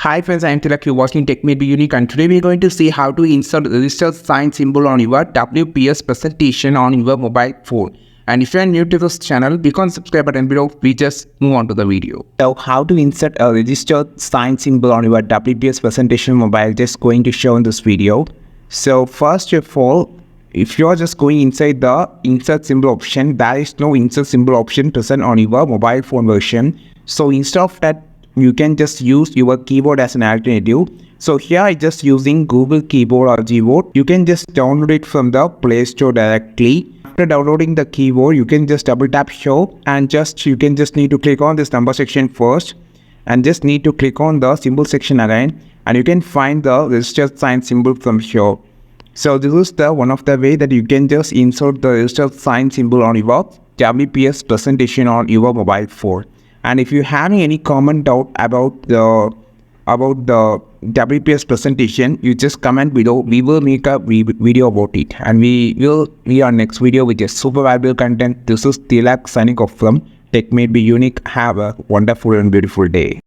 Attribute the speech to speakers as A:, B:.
A: Hi friends, I am Tilak, you're watching Tech May Be Unique, and today we're going to see how to insert the register sign symbol on your WPS presentation on your mobile phone. And if you are new to this channel, click on subscribe button below. We just move on to the video. So how to insert a registered sign symbol on your WPS presentation mobile, just going to show in this video. So first of all, if you are just going inside the insert symbol option, there is no insert symbol option present on your mobile phone version. So instead of that, you can just use your keyboard as an alternative. So here I just using Google Keyboard or Gboard. You can just download it from the Play Store directly. After downloading the keyboard, you can just double tap show and you can just need to click on this number section first and just need to click on the symbol section again, and you can find the registered sign symbol from here. So this is the one of the way that you can just insert the registered sign symbol on your WPS presentation on your mobile phone. And if you have any comment doubt about the WPS presentation, you just comment below. We will make a video about it, and we will be our next video with a super valuable content. This is Tilak signing off from Tech May Be Unique. Have a wonderful and beautiful day.